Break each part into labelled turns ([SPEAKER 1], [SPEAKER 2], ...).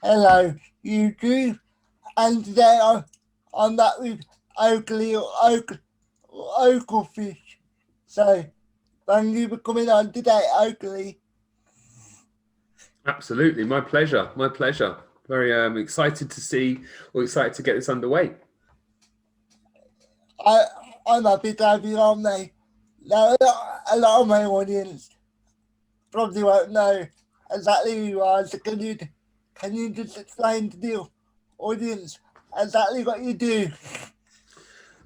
[SPEAKER 1] Hello, YouTube. And today I'm back with Oakley or Oakley Fish. So, thank you for coming on today, Oakley.
[SPEAKER 2] Absolutely, my pleasure. My pleasure. Very excited to see or excited to get this underway.
[SPEAKER 1] I'm happy to have you on, mate. Now, a lot of my audience probably won't know exactly who you are. So, can you just explain to the audience exactly what you do?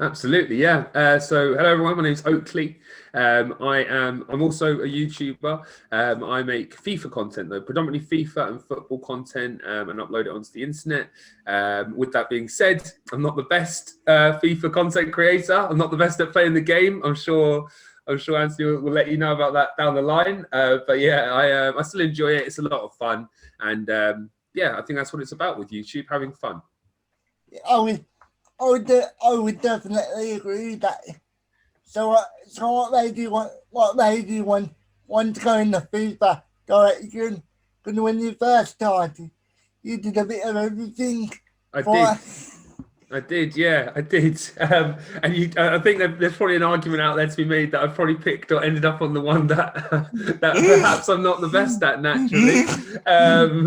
[SPEAKER 2] Absolutely, yeah. So, hello everyone. My name's Oakley. I'm also a YouTuber. I make FIFA content, though predominantly FIFA and football content, and upload it onto the internet. With that being said, I'm not the best FIFA content creator. I'm not the best at playing the game. I'm sure Anthony will let you know about that down the line. But yeah, I still enjoy it. It's a lot of fun, and yeah, I think that's what it's about with YouTube, having fun.
[SPEAKER 1] I would, I would definitely agree with that. So what made you want to go into FIFA direction? Because when you first started, you did a bit of everything.
[SPEAKER 2] I
[SPEAKER 1] For
[SPEAKER 2] did. I did, yeah, I did. I think there's probably an argument out there to be made that I've probably picked or ended up on the one that that perhaps I'm not the best at naturally.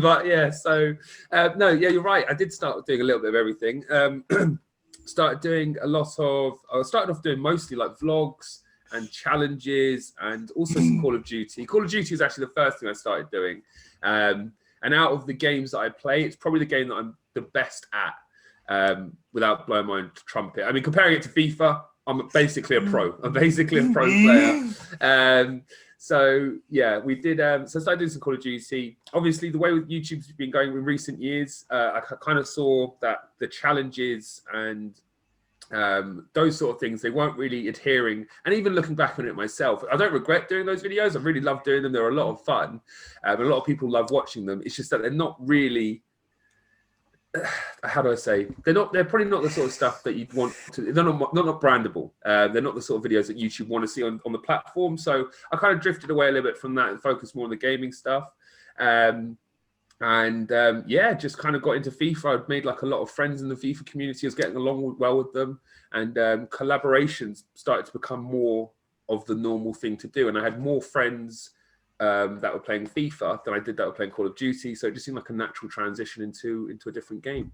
[SPEAKER 2] But yeah, so no, yeah, you're right. I did start doing a little bit of everything. Started doing a lot of. I started off doing mostly like vlogs and challenges, and also some Call of Duty. Call of Duty was actually the first thing I started doing. And out of the games that I play, it's probably the game that I'm the best at. Without blowing my own trumpet. I mean, comparing it to FIFA, I'm basically a pro. I'm basically a pro player. So yeah, we did. So I started doing some Call of Duty. Obviously, the way YouTube's been going in recent years, I kind of saw that the challenges and those sort of things, they weren't really adhering. And even looking back on it myself, I don't regret doing those videos. I really love doing them. They're a lot of fun. A lot of people love watching them. It's just that they're not really, how do I say? They're probably not the sort of stuff that you'd want to. They're not brandable. They're not the sort of videos that YouTube want to see on the platform. So I kind of drifted away a little bit from that and focused more on the gaming stuff. Yeah, just kind of got into FIFA. I'd made like a lot of friends in the FIFA community. I was getting along well with them, and collaborations started to become more of the normal thing to do. And I had more friends that were playing FIFA than I did that were playing Call of Duty. So it just seemed like a natural transition into a different game.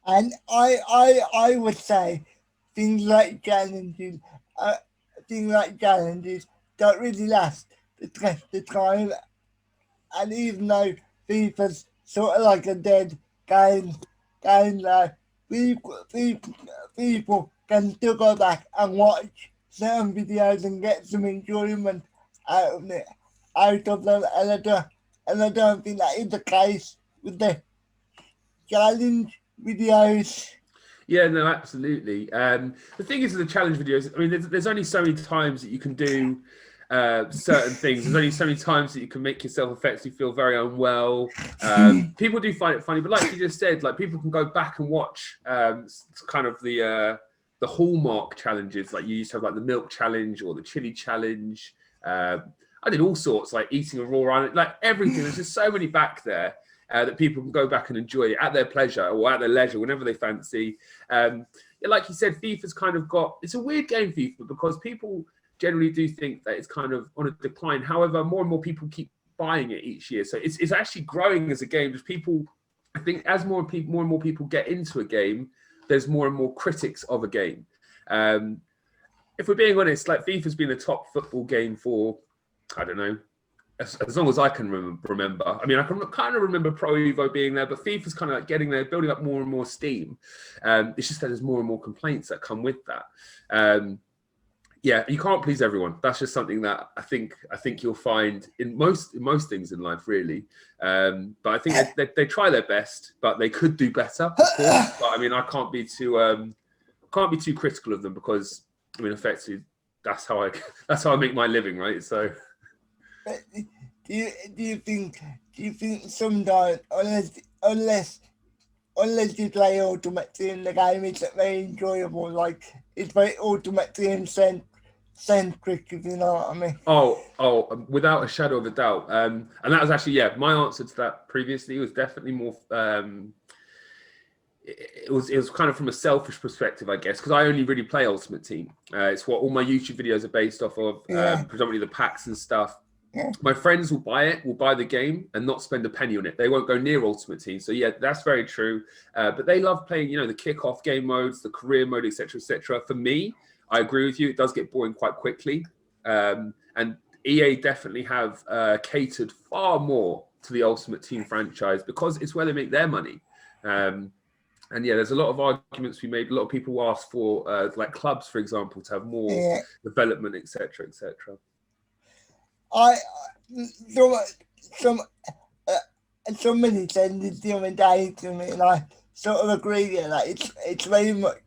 [SPEAKER 1] and I would say things like challenges, uh, things like challenges don't really last the test of time. And even though FIFA's sort of like a dead game, people can still go back and watch certain videos and get some enjoyment out of it, out of them. And I don't think that is the case with the challenge videos.
[SPEAKER 2] Yeah, no, absolutely. The thing is, with the challenge videos, I mean, there's only so many times that you can do certain things. There's only so many times that you can make yourself effectively feel very unwell. People do find it funny, but like you just said, like people can go back and watch kind of the hallmark challenges. Like you used to have like the milk challenge or the chili challenge. I did all sorts, like eating a raw onion, like everything. There's just so many back there. That people can go back and enjoy at their pleasure or at their leisure, whenever they fancy. Like you said, FIFA's kind of it's a weird game, FIFA, because people generally do think that it's kind of on a decline. However, more and more people keep buying it each year. So it's actually growing as a game. Just people, I think as more and more people get into a game, there's more and more critics of a game. If we're being honest, like FIFA's been the top football game for, I don't know, as long as I can remember. I mean, I can kind of remember Pro Evo being there, but FIFA's kind of like getting there, building up more and more steam. It's just that there's more and more complaints that come with that. Yeah, you can't please everyone. That's just something that I think you'll find in most things in life, really. But I think they try their best, but they could do better, of course. But I mean, I can't be too critical of them, because I mean, effectively, that's how I make my living, right? So.
[SPEAKER 1] But do you think sometimes, unless you play Ultimate Team, the game isn't very enjoyable? Like, it's very Ultimate Team centric, if you know what I mean.
[SPEAKER 2] Without a shadow of a doubt. And that was actually, yeah, my answer to that previously was definitely more. It was kind of from a selfish perspective, I guess, because I only really play Ultimate Team. It's what all my YouTube videos are based off of,
[SPEAKER 1] Yeah.
[SPEAKER 2] predominantly the packs and stuff.
[SPEAKER 1] Yeah.
[SPEAKER 2] My friends will buy the game and not spend a penny on it. They won't go near Ultimate Team. So yeah, that's very true. But they love playing, the kickoff game modes, the career mode, etc., etc. For me, I agree with you. It does get boring quite quickly. And EA definitely have catered far more to the Ultimate Team franchise because it's where they make their money. And yeah, there's a lot of arguments we made. A lot of people ask for, like clubs, for example, to have more development, etc., etc.
[SPEAKER 1] Somebody said this the other day to me, and I sort of agree. Like it's very much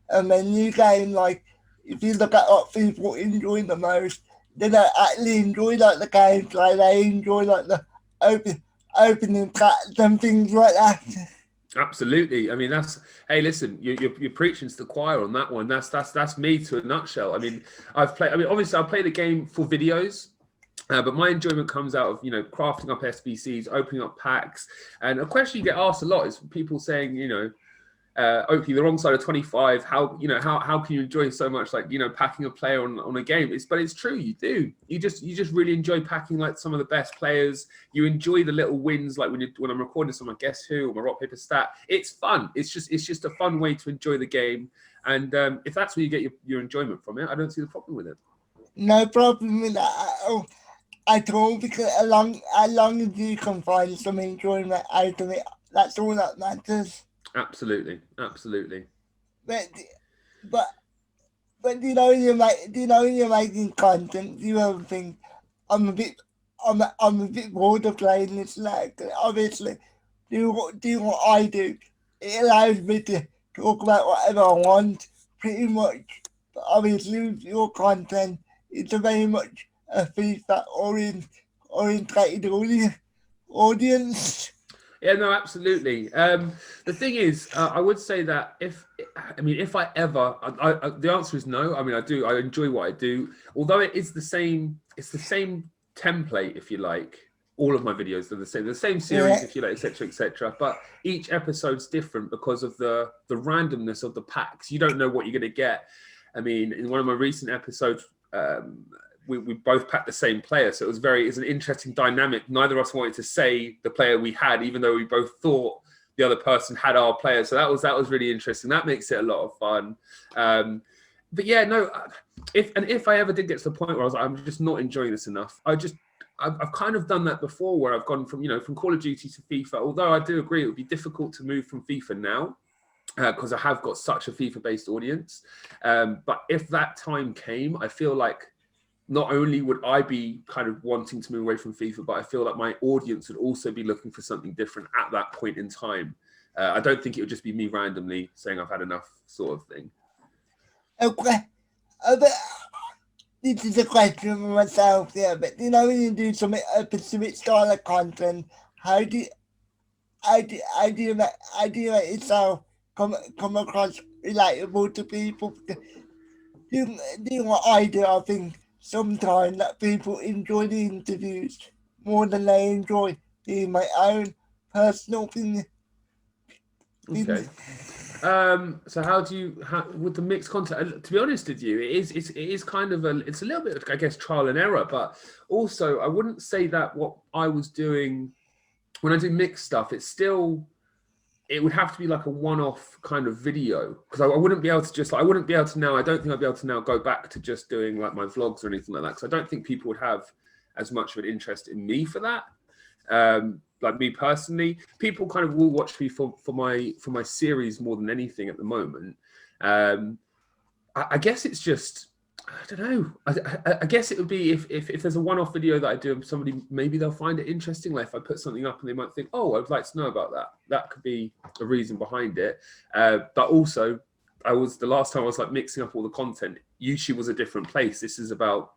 [SPEAKER 1] a menu game. Like if you look at what people enjoy the most, they don't actually enjoy like the games. Like they enjoy like the opening packs and things like that.
[SPEAKER 2] Absolutely. I mean, hey, listen, you're preaching to the choir on that one. That's me to a nutshell. I mean, obviously I play the game for videos. But my enjoyment comes out of, crafting up SBCs, opening up packs. And a question you get asked a lot is people saying, Oakley, the wrong side of 25, how can you enjoy so much, like, packing a player on a game? But it's true, you do. You just really enjoy packing like some of the best players. You enjoy the little wins, like when I'm recording some of my Guess Who or my Rock Paper Stat. It's fun. It's just a fun way to enjoy the game. And if that's where you get your enjoyment from it, I don't see the problem with it.
[SPEAKER 1] No problem with that at all, because as long as you can find some enjoyment out of it, that's all that matters.
[SPEAKER 2] Absolutely.
[SPEAKER 1] But when you're making content, you ever think I'm a bit bored of playing this? Like obviously, do what I do. It allows me to talk about whatever I want, pretty much. But obviously, with your content, it's a very much a FIFA orientated audience.
[SPEAKER 2] Yeah, no, absolutely. The thing is, I would say that if I ever, the answer is no. I mean, I enjoy what I do, although it's the same template, if you like. All of my videos are the same series, if you like, etc., etc. But each episode's different because of the randomness of the packs. You don't know what you're going to get. I mean, in one of my recent episodes, we both packed the same player, so it's an interesting dynamic. Neither of us wanted to say the player we had, even though we both thought the other person had our player. So that was really interesting. That makes it a lot of fun. But yeah, no. If I ever did get to the point where I was like, I'm just not enjoying this enough, I've kind of done that before, where I've gone from Call of Duty to FIFA. Although I do agree it would be difficult to move from FIFA now, because I have got such a FIFA-based audience. But if that time came, I feel like not only would I be kind of wanting to move away from FIFA, but I feel like my audience would also be looking for something different at that point in time. I don't think it would just be me randomly saying I've had enough, sort of thing.
[SPEAKER 1] Okay. This is a question for myself, yeah, but when you do some a specific style of content, how do you make yourself come across relatable to people? Do what I do. I think sometimes that people enjoy the interviews more than they enjoy hearing my own personal opinion.
[SPEAKER 2] Okay. So how with the mixed content? To be honest with you, it is kind of it's a little bit, I guess, trial and error, but also I wouldn't say that what I was doing when I do mixed stuff, it would have to be like a one-off kind of video, because I wouldn't be able to now. I don't think I'd be able to now go back to just doing like my vlogs or anything like that, because I don't think people would have as much of an interest in me for that. Like me personally, people kind of will watch me for my series more than anything at the moment. I guess it's just, I don't know. I guess it would be if there's a one-off video that I do and somebody, maybe they'll find it interesting. Like if I put something up and they might think, oh, I'd like to know about that. That could be a reason behind it. But also, the last time I was like mixing up all the content, YouTube was a different place. This is about,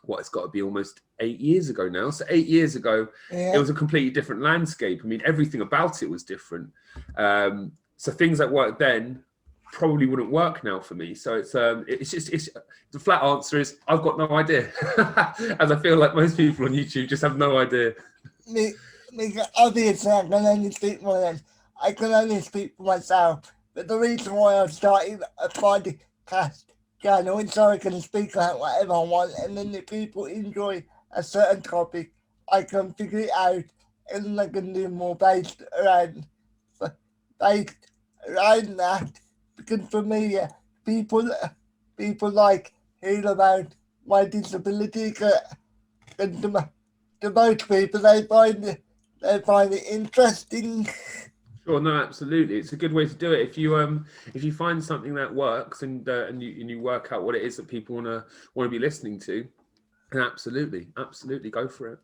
[SPEAKER 2] it's got to be almost 8 years ago now. So 8 years ago, It was a completely different landscape. I mean, everything about it was different. So things that worked then probably wouldn't work now for me. So it's the flat answer is I've got no idea, as I feel like most people on YouTube just have no idea.
[SPEAKER 1] me, obviously, I can only speak for them. I can only speak for myself. But the reason why I started a podcast channel is so I can speak about whatever I want, and then if people enjoy a certain topic, I can figure it out, and I can do more based around that. Because for me, yeah, people people like hearing about my disability, and to most people they find it interesting.
[SPEAKER 2] Sure, no, absolutely. It's a good way to do it. If you find something that works and you work out what it is that people wanna be listening to, then absolutely go for it.